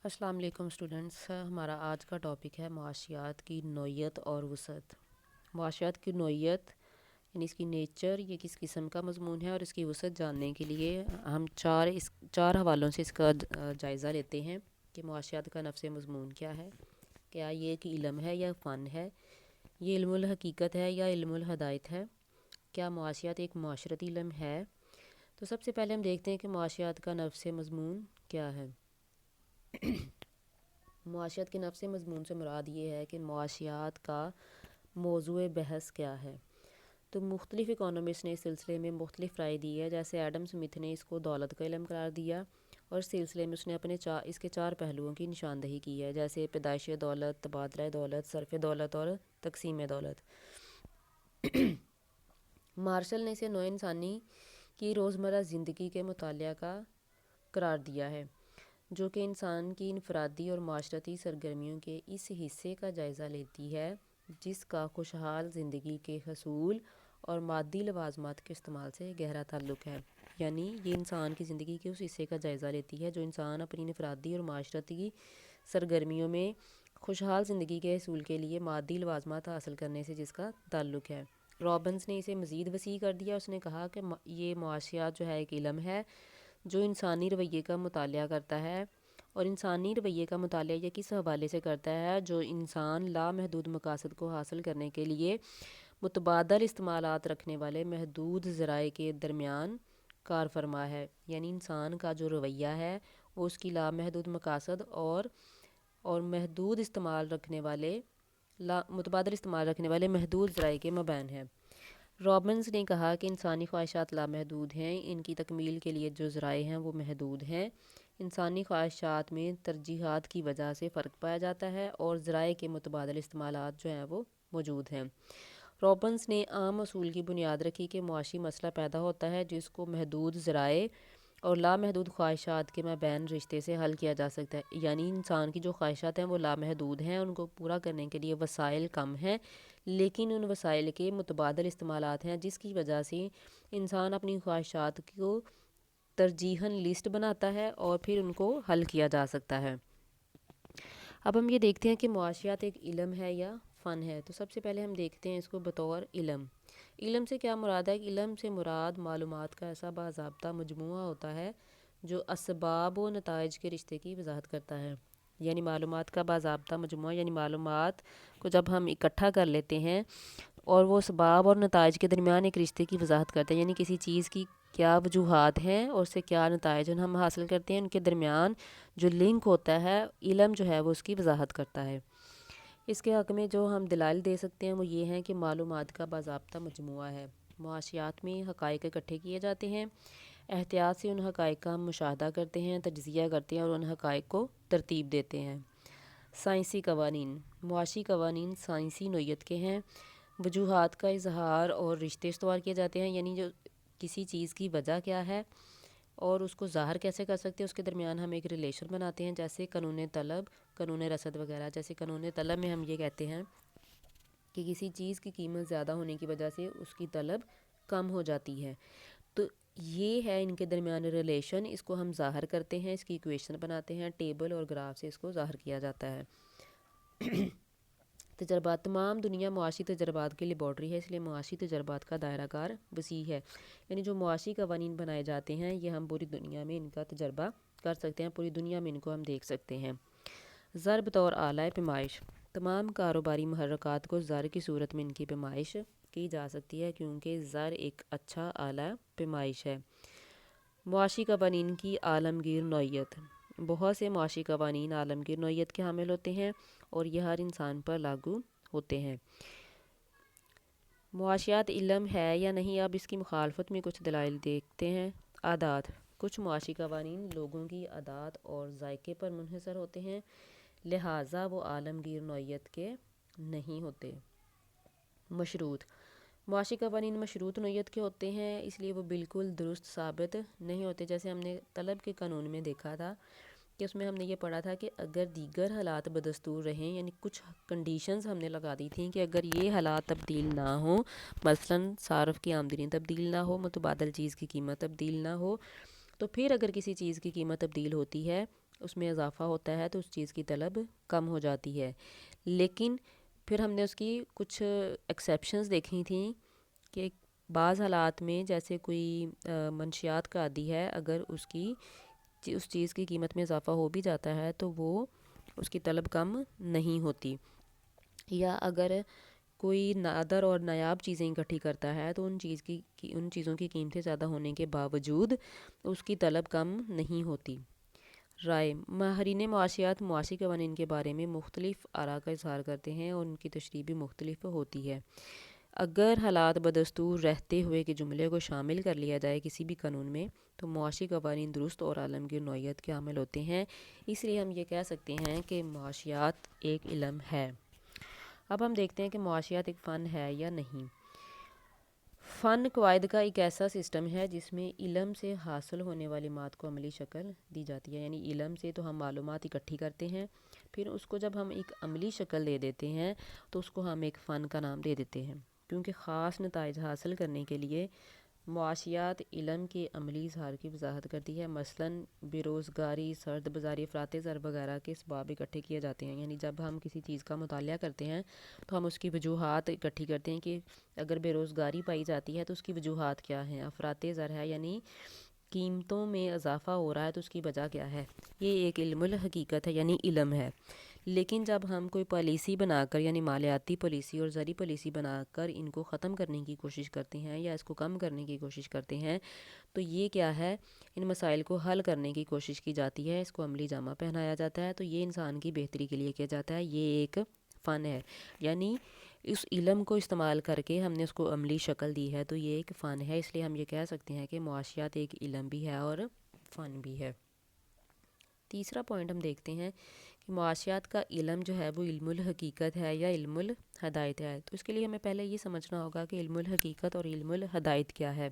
السلام علیکم اسٹوڈنٹس، ہمارا آج کا ٹاپک ہے معاشیات کی نوعیت اور وسعت۔ معاشیات کی نوعیت یعنی اس کی نیچر، یہ کس قسم کا مضمون ہے، اور اس کی وسعت جاننے کے لیے ہم چار حوالوں سے اس کا جائزہ لیتے ہیں کہ معاشیات کا نفس مضمون کیا ہے، کیا یہ ایک علم ہے یا فن ہے، یہ علم الحقیقت ہے یا علم الہدایت ہے، کیا معاشیات ایک معاشرتی علم ہے۔ تو سب سے پہلے ہم دیکھتے ہیں کہ معاشیات کا نفس مضمون کیا ہے۔ معاشیات کے نفس مضمون سے مراد یہ ہے کہ معاشیات کا موضوع بحث کیا ہے۔ تو مختلف اکانومسٹ نے اس سلسلے میں مختلف رائے دی ہے، جیسے ایڈم سمتھ نے اس کو دولت کا علم قرار دیا، اور اس سلسلے میں اس نے اس کے 4 پہلوؤں کی نشاندہی کی ہے، جیسے پیدائش دولت، تبادلہ دولت، صرف دولت اور تقسیم دولت۔ مارشل نے اسے نوع انسانی کی روزمرہ زندگی کے مطالعہ کا قرار دیا ہے، جو کہ انسان کی انفرادی اور معاشرتی سرگرمیوں کے اس حصے کا جائزہ لیتی ہے جس کا خوشحال زندگی کے حصول اور مادی لوازمات کے استعمال سے گہرا تعلق ہے۔ یعنی یہ انسان کی زندگی کے اس حصے کا جائزہ لیتی ہے جو انسان اپنی انفرادی اور معاشرتی سرگرمیوں میں خوشحال زندگی کے حصول کے لیے مادی لوازمات حاصل کرنے سے جس کا تعلق ہے۔ رابنس نے اسے مزید وسیع کر دیا، اس نے کہا کہ یہ معاشیات جو ہے ایک علم ہے جو انسانی رویے کا مطالعہ کرتا ہے، اور انسانی رویے کا مطالعہ یہ کس حوالے سے کرتا ہے، جو انسان لامحدود مقاصد کو حاصل کرنے کے لیے متبادل استعمالات رکھنے والے محدود ذرائع کے درمیان کار فرما ہے۔ یعنی انسان کا جو رویہ ہے وہ اس کی لامحدود مقاصد اور محدود استعمال رکھنے والے متبادل استعمال رکھنے والے محدود ذرائع کے مابین ہے۔ رابنس نے کہا کہ انسانی خواہشات لامحدود ہیں، ان کی تکمیل کے لیے جو ذرائع ہیں وہ محدود ہیں۔ انسانی خواہشات میں ترجیحات کی وجہ سے فرق پایا جاتا ہے، اور ذرائع کے متبادل استعمالات جو ہیں وہ موجود ہیں۔ رابنس نے عام اصول کی بنیاد رکھی کہ معاشی مسئلہ پیدا ہوتا ہے جس کو محدود ذرائع اور لامحدود خواہشات کے مابین رشتے سے حل کیا جا سکتا ہے۔ یعنی انسان کی جو خواہشات ہیں وہ لامحدود ہیں، ان کو پورا کرنے کے لیے وسائل کم ہیں، لیکن ان وسائل کے متبادل استعمالات ہیں جس کی وجہ سے انسان اپنی خواہشات کو ترجیحاً لسٹ بناتا ہے اور پھر ان کو حل کیا جا سکتا ہے۔ اب ہم یہ دیکھتے ہیں کہ معاشیات ایک علم ہے یا فن ہے۔ تو سب سے پہلے ہم دیکھتے ہیں اس کو بطور علم۔ علم سے کیا مراد ہے؟ علم سے مراد معلومات کا ایسا باضابطہ مجموعہ ہوتا ہے جو اسباب و نتائج کے رشتے کی وضاحت کرتا ہے۔ یعنی معلومات کا باضابطہ مجموعہ، یعنی معلومات کو جب ہم اکٹھا کر لیتے ہیں اور وہ اسباب اور نتائج کے درمیان ایک رشتے کی وضاحت کرتے ہیں، یعنی کسی چیز کی کیا وجوہات ہیں اور اس سے کیا نتائج ہم حاصل کرتے ہیں، ان کے درمیان جو لنک ہوتا ہے، علم جو ہے وہ اس کی وضاحت کرتا ہے۔ اس کے حق میں جو ہم دلائل دے سکتے ہیں وہ یہ ہیں کہ معلومات کا باضابطہ مجموعہ ہے۔ معاشیات میں حقائق اکٹھے کیے جاتے ہیں، احتیاط سے ان حقائق کا ہم مشاہدہ کرتے ہیں، تجزیہ کرتے ہیں اور ان حقائق کو ترتیب دیتے ہیں۔ سائنسی قوانین۔ معاشی قوانین سائنسی نوعیت کے ہیں۔ وجوہات کا اظہار اور رشتے استوار کیے جاتے ہیں، یعنی جو کسی چیز کی وجہ کیا ہے اور اس کو ظاہر کیسے کر سکتے ہیں، اس کے درمیان ہم ایک ریلیشن بناتے ہیں، جیسے قانون طلب، قانون رصد وغیرہ۔ جیسے قانون طلب میں ہم یہ کہتے ہیں کہ کسی چیز کی قیمت زیادہ ہونے کی وجہ سے اس کی طلب کم ہو جاتی ہے، تو یہ ہے ان کے درمیان ریلیشن، اس کو ہم ظاہر کرتے ہیں، اس کی ایکویشن بناتے ہیں، ٹیبل اور گراف سے اس کو ظاہر کیا جاتا ہے۔ تجربات۔ تمام دنیا معاشی تجربات کی لیبارٹری ہے، اس لیے معاشی تجربات کا دائرہ کار وسیع ہے۔ یعنی جو معاشی قوانین بنائے جاتے ہیں یہ ہم پوری دنیا میں ان کا تجربہ کر سکتے ہیں، پوری دنیا میں ان کو ہم دیکھ سکتے ہیں۔ زر بطور آلہ پیمائش۔ تمام کاروباری محرکات کو زر کی صورت میں ان کی پیمائش کی جا سکتی ہے کیونکہ زر ایک اچھا آلہ پیمائش ہے۔ معاشی قوانین کی عالمگیر نوعیت۔ بہت سے معاشی قوانین عالمگیر نوعیت کے حامل ہوتے ہیں اور یہ ہر انسان پر لاگو ہوتے ہیں۔ معاشیات علم ہے یا نہیں؟ اب اس کی مخالفت میں کچھ دلائل دیکھتے ہیں۔ عادات۔ کچھ معاشی قوانین لوگوں کی عادات اور ذائقے پر منحصر ہوتے ہیں، لہٰذا وہ عالمگیر نوعیت کے نہیں ہوتے۔ مشروط۔ معاشی قوانین مشروط نوعیت کے ہوتے ہیں، اس لیے وہ بالکل درست ثابت نہیں ہوتے۔ جیسے ہم نے طلب کے قانون میں دیکھا تھا کہ اس میں ہم نے یہ پڑھا تھا کہ اگر دیگر حالات بدستور رہیں، یعنی کچھ کنڈیشنز ہم نے لگا دی تھیں کہ اگر یہ حالات تبدیل نہ ہوں، مثلاً صارف کی آمدنی تبدیل نہ ہو، متبادل چیز کی قیمت تبدیل نہ ہو، تو پھر اگر کسی چیز کی قیمت تبدیل ہوتی ہے اس میں اضافہ ہوتا ہے تو اس چیز کی طلب کم ہو جاتی ہے۔ لیکن پھر ہم نے اس کی کچھ ایکسیپشنز دیکھی تھیں کہ بعض حالات میں جیسے کوئی منشیات کا عادی ہے، اگر اس چیز کی قیمت میں اضافہ ہو بھی جاتا ہے تو وہ اس کی طلب کم نہیں ہوتی، یا اگر کوئی نادر اور نایاب چیزیں اکٹھی کرتا ہے تو ان چیزوں کی قیمتیں زیادہ ہونے کے باوجود اس کی طلب کم نہیں ہوتی۔ رائے: ماہرین معاشیات معاشی قوانین کے بارے میں مختلف آراء کا اظہار کرتے ہیں اور ان کی تشریح بھی مختلف ہوتی ہے۔ اگر حالات بدستور رہتے ہوئے کے جملے کو شامل کر لیا جائے کسی بھی قانون میں تو معاشی قوانین درست اور عالمگیر نوعیت کے حامل ہوتے ہیں، اس لیے ہم یہ کہہ سکتے ہیں کہ معاشیات ایک علم ہے۔ اب ہم دیکھتے ہیں کہ معاشیات ایک فن ہے یا نہیں۔ فن قواعد کا ایک ایسا سسٹم ہے جس میں علم سے حاصل ہونے والی بات کو عملی شکل دی جاتی ہے، یعنی علم سے تو ہم معلومات اکٹھی کرتے ہیں، پھر اس کو جب ہم ایک عملی شکل دے دیتے ہیں تو اس کو ہم ایک فن کا نام دے دیتے ہیں، کیونکہ خاص نتائج حاصل کرنے کے لیے معاشیات علم کے عملی اظہار کی وضاحت کرتی ہے۔ مثلاً بے روزگاری، سرد بازاری، افراط زر وغیرہ کے اسباب اکٹھے کیے جاتے ہیں، یعنی جب ہم کسی چیز کا مطالعہ کرتے ہیں تو ہم اس کی وجوہات اکٹھی کرتے ہیں کہ اگر بے روزگاری پائی جاتی ہے تو اس کی وجوہات کیا ہیں، افراط زر ہے یعنی قیمتوں میں اضافہ ہو رہا ہے تو اس کی وجہ کیا ہے۔ یہ ایک علم الحقیقت ہے، یعنی علم ہے۔ لیکن جب ہم کوئی پالیسی بنا کر، یعنی مالیاتی پالیسی اور زرعی پالیسی بنا کر ان کو ختم کرنے کی کوشش کرتے ہیں یا اس کو کم کرنے کی کوشش کرتے ہیں تو یہ کیا ہے، ان مسائل کو حل کرنے کی کوشش کی جاتی ہے، اس کو عملی جامہ پہنایا جاتا ہے، تو یہ انسان کی بہتری کے لیے کیا جاتا ہے، یہ ایک فن ہے، یعنی اس علم کو استعمال کر کے ہم نے اس کو عملی شکل دی ہے تو یہ ایک فن ہے۔ اس لیے ہم یہ کہہ سکتے ہیں کہ معاشیات ایک علم بھی ہے اور فن بھی ہے۔ تیسرا پوائنٹ ہم دیکھتے ہیں کہ معاشیات کا علم جو ہے وہ علم الحقیقت ہے یا علم الہدایت ہے، تو اس کے لیے ہمیں پہلے یہ سمجھنا ہوگا کہ علم الحقیقت اور علم الہدایت کیا ہے۔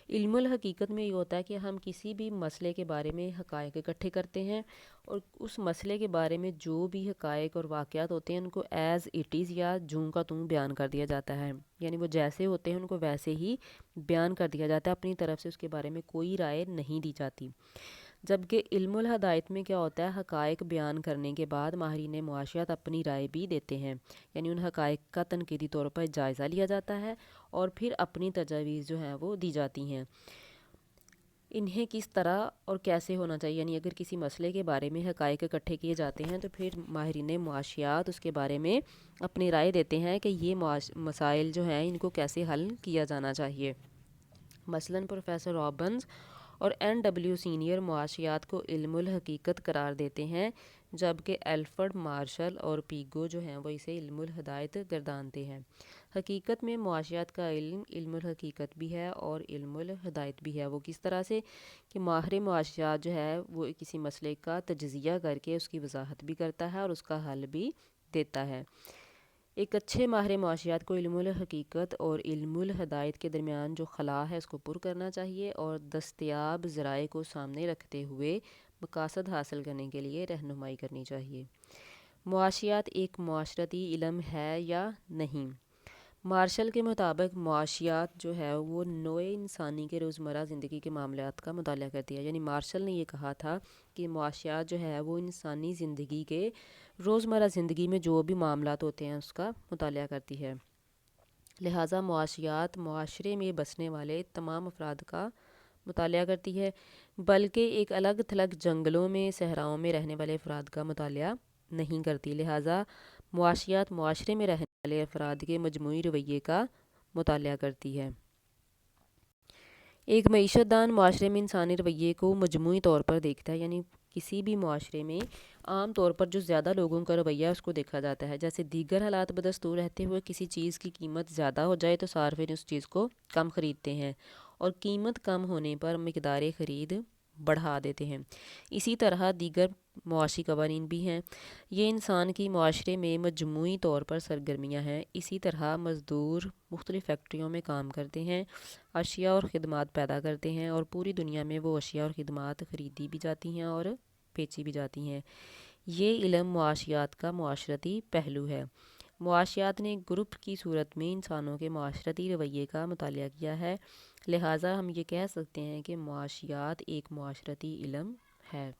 علم الحقیقت میں یہ ہوتا ہے کہ ہم کسی بھی مسئلے کے بارے میں حقائق اکٹھے کرتے ہیں اور اس مسئلے کے بارے میں جو بھی حقائق اور واقعات ہوتے ہیں ان کو ایز اٹ از یا جوں کا توں بیان کر دیا جاتا ہے، یعنی وہ جیسے ہوتے ہیں ان کو ویسے ہی بیان کر دیا جاتا ہے، اپنی طرف سے اس کے بارے میں کوئی رائے نہیں دی جاتی۔ جبکہ علم الہدایت میں کیا ہوتا ہے، حقائق بیان کرنے کے بعد ماہرین معاشیات اپنی رائے بھی دیتے ہیں، یعنی ان حقائق کا تنقیدی طور پر جائزہ لیا جاتا ہے اور پھر اپنی تجاویز جو ہیں وہ دی جاتی ہیں، انہیں کس طرح اور کیسے ہونا چاہیے، یعنی اگر کسی مسئلے کے بارے میں حقائق اکٹھے کیے جاتے ہیں تو پھر ماہرین معاشیات اس کے بارے میں اپنی رائے دیتے ہیں کہ یہ مسائل جو ہیں ان کو کیسے حل کیا جانا چاہیے۔ مثلاً پروفیسر رابنز اور این سینئر معاشیات کو علم الحقیقت قرار دیتے ہیں، جبکہ ایلفرڈ مارشل اور پیگو جو ہیں وہ اسے علم الہدایت گردانتے ہیں۔ حقیقت میں معاشیات کا علم علم الحقیقت بھی ہے اور علم الہدایت بھی ہے۔ وہ کس طرح سے کہ ماہر معاشیات جو ہے وہ کسی مسئلے کا تجزیہ کر کے اس کی وضاحت بھی کرتا ہے اور اس کا حل بھی دیتا ہے۔ ایک اچھے ماہر معاشیات کو علم الحقیقت اور علم الہدایت کے درمیان جو خلا ہے اس کو پر کرنا چاہیے اور دستیاب ذرائع کو سامنے رکھتے ہوئے مقاصد حاصل کرنے کے لیے رہنمائی کرنی چاہیے۔ معاشیات ایک معاشرتی علم ہے یا نہیں؟ مارشل کے مطابق معاشیات جو ہے وہ نوع انسانی کے روزمرہ زندگی کے معاملات کا مطالعہ کرتی ہے، یعنی مارشل نے یہ کہا تھا کہ معاشیات جو ہے وہ انسانی زندگی کے روزمرہ زندگی میں جو بھی معاملات ہوتے ہیں اس کا مطالعہ کرتی ہے، لہٰذا معاشیات معاشرے میں بسنے والے تمام افراد کا مطالعہ کرتی ہے، بلکہ ایک الگ تھلگ جنگلوں میں صحراؤں میں رہنے والے افراد کا مطالعہ نہیں کرتی، لہٰذا معاشیات معاشرے میں رہنے والے افراد کے مجموعی رویے کا مطالعہ کرتی ہے۔ ایک معیشت دان معاشرے میں انسانی رویے کو مجموعی طور پر دیکھتا ہے، یعنی کسی بھی معاشرے میں عام طور پر جو زیادہ لوگوں کا رویہ ہے اس کو دیکھا جاتا ہے، جیسے دیگر حالات بدستور رہتے ہوئے کسی چیز کی قیمت زیادہ ہو جائے تو صارفین اس چیز کو کم خریدتے ہیں اور قیمت کم ہونے پر مقدار خرید بڑھا دیتے ہیں۔ اسی طرح دیگر معاشی قوانین بھی ہیں، یہ انسان کی معاشرے میں مجموعی طور پر سرگرمیاں ہیں۔ اسی طرح مزدور مختلف فیکٹریوں میں کام کرتے ہیں، اشیاء اور خدمات پیدا کرتے ہیں اور پوری دنیا میں وہ اشیاء اور خدمات خریدی بھی جاتی ہیں اور بیچی بھی جاتی ہیں۔ یہ علم معاشیات کا معاشرتی پہلو ہے۔ معاشیات نے گروپ کی صورت میں انسانوں کے معاشرتی رویے کا مطالعہ کیا ہے، لہٰذا ہم یہ کہہ سکتے ہیں کہ معاشیات ایک معاشرتی علم ہے۔